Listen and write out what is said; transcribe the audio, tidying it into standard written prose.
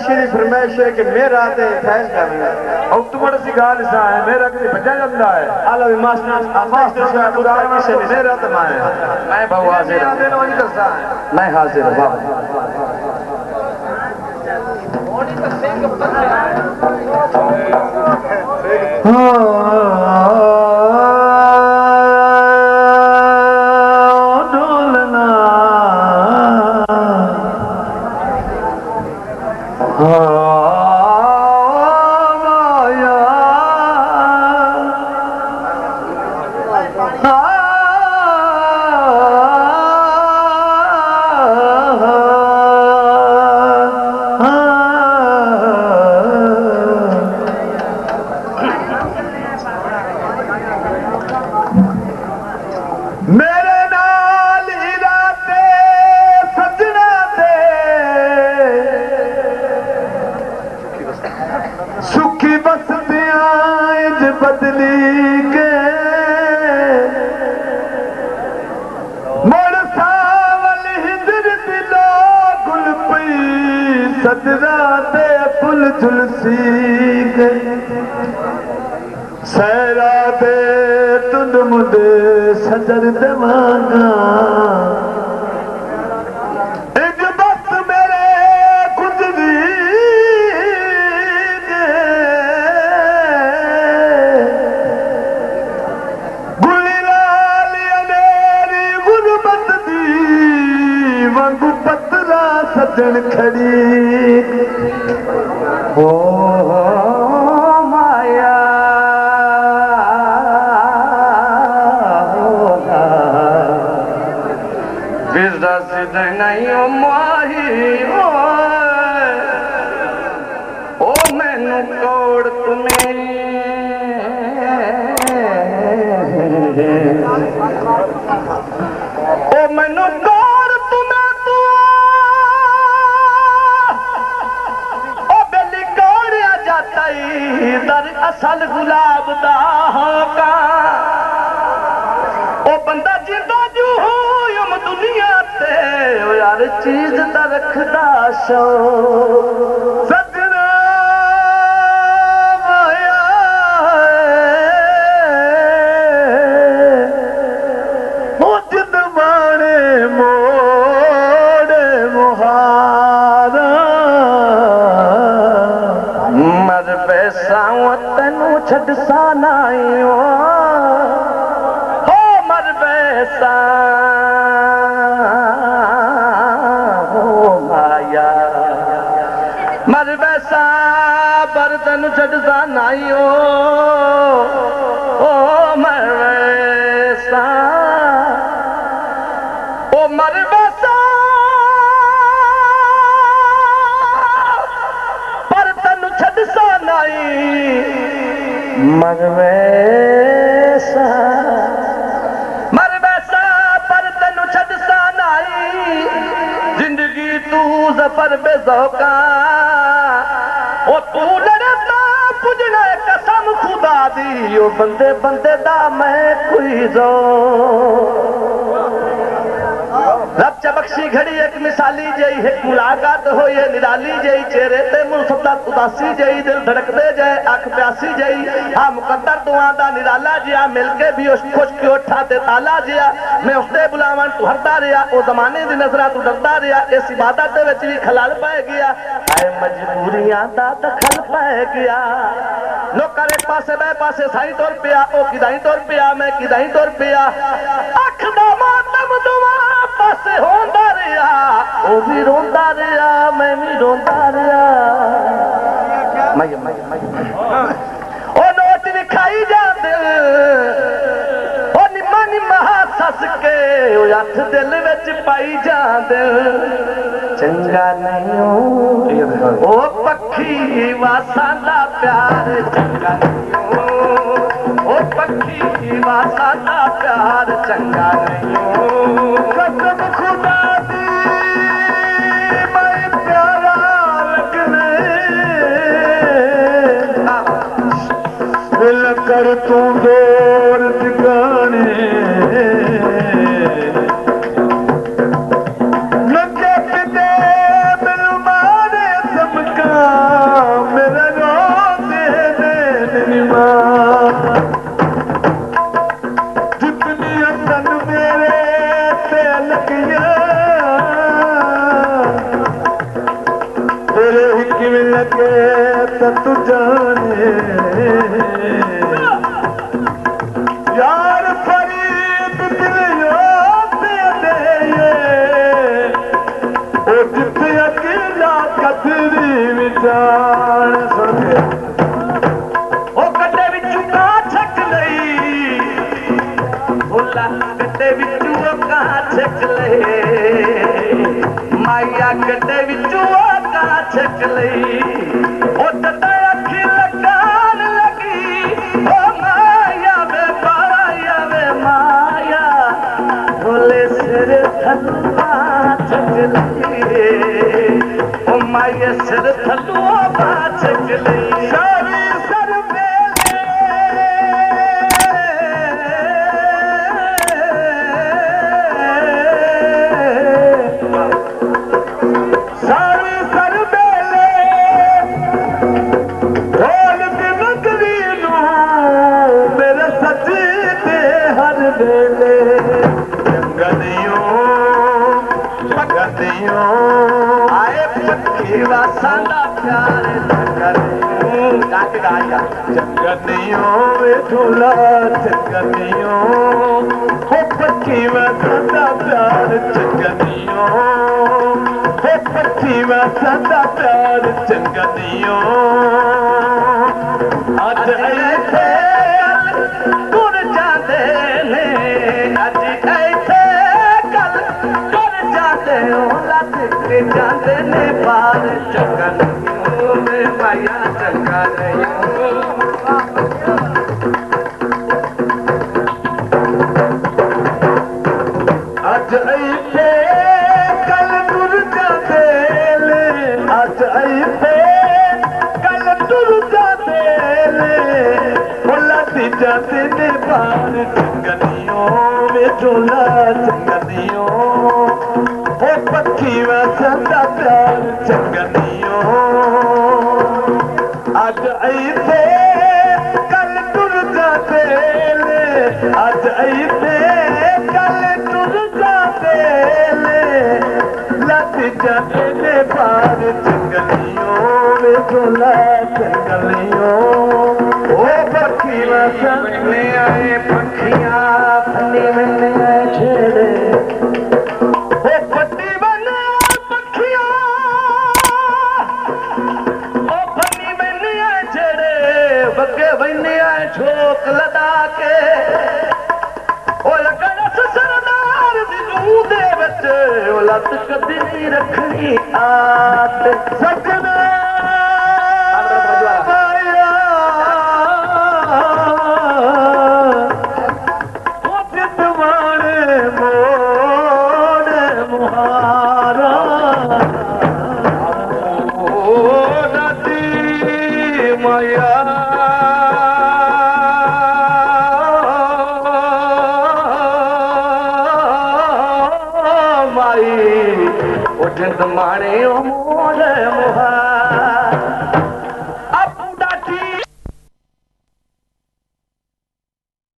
श्री फरमाइश है कि मेरा ते फैल कर और तुम्हारा सी गाल सा है मेरा किसी बचा जाता है आला भी मास्टर साहब खुदा किसे मेरा तो मैं बहु हाजिर मैं हाजिर हूं सैरा दे तुद मुदे सजर देवांगा एक बस मेरे गुजरी गुली लाल अनेरी गुरबत दी वांगू पतरा सजन खड़ी हो माया नहीं ओ माही ओ मैनू कोड़ तुम्हें ओ मैनू कोड़ तुम्हें तू ओ बेली कोड़िया जाता ही दर असल गुलाब दा होगा ओ बंदा जिंदा जू दुनिया ते यार चीज दा रखदा शो सजना माया ओ जिद माने मोड़ मुहारा मर पैसा तेनू छड़ सा नहीं हो मर पैसा मर वैसा बर्तन छड़सा नहीं ओ मर वैसा ओ मर वैसा बर्तन छड़सा नहीं मर वैसा बर्तन छड़सा नहीं जिंदगी तू जफर बेज़ौका ओ तू लड़ता पुजने कसम खुदा दी ओ बंदे बंदे दा मैं कोई जो रब च बख्शी घड़ी एक मिसाली जई एक मुलाकात हो ये निराली जई चेहरे ते मुसद्दा उदासी जई दिल धड़कदे जाए आंख प्यासी जई हां मुकद्दर दुआ दा निराला जिया मिलके भी उस खुश के उठा ते ताला जिया मैं उसदे बुलावन तू हरदा रिया ओ जमाने दी नजरा तू डरदा रिया इस इबादत दे विच भी खलाल पै गया ऐ मजबूरियां दा दखल पै गया लोकर एक पासे बे पासे साई तोर पिया ओ किदाई तोर पिया मैं किदाई तोर पिया अख दा मातम दुआ पासे होंदा रिया ओ भी रोंदा रिया मैं भी रोंदा रिया ओ नोट विखाई जांदे ओ निम्मा निम्मा हस के ओ हथ दिल विच पाई जांदे चंगा नहीं ओ पक्षी वासा दा प्यार चंगा नहीं ओ पक्षी वासा दा प्यार चंगा नहीं कसम खुदा दी मैं प्यारा लगने दिल कर तू दूर ठिकाने लगे पिते दिल मारे सबका तू जाने यार फरीद दिल दे ओ जिथे अकेला कदरी विचार सुने ओ कटे विचू का छक लई भोला कटे विचू का छक लई माया कटे विचू का छक लई ओ तता अखी लगान लगी ओ माया वे माया भोले सिर थलुआ छक लई ओ माया सिर थलुआ छक लई सारी सर सारी सर मेरे सची दे हर बेले जंगलियों आए पक्षी वासाना प्यार जंगलियों वे झूला जंगलियों हो पक्षी वासाना प्यार जंगलियों हो पक्षी वासाना प्यार जंगलियों आज ऐसे तुर जाते ने आज ऐसे कल तुर जाते हो लत के जाते ने पार चक्कर में माया चंगा नहीं आज ऐसे कल तुर जाते ले आज ऐसे कल तुर जाते जाते ने बार जंगलियों में झोला जंगलियों हो पक्षी वसंता प्यार जंगलियों आज ऐसे कल तुर जाते ले आज ऐसे कल तुर जाते ले लत जाते ने बार जंगलियों में झोला जंगलियों बनने आए पखियां फनी बनने आए छेड़े ओ पट्टी बनने आए पखियां ओ फनी बनने आए छेड़े बग्गे बनने आए झोंक लदा के ओ लगन सरदार दी नूं दे विच ओ लत कदी नहीं रखनी आत सजना माई ओ जिंद माणे ओ मोर मुहार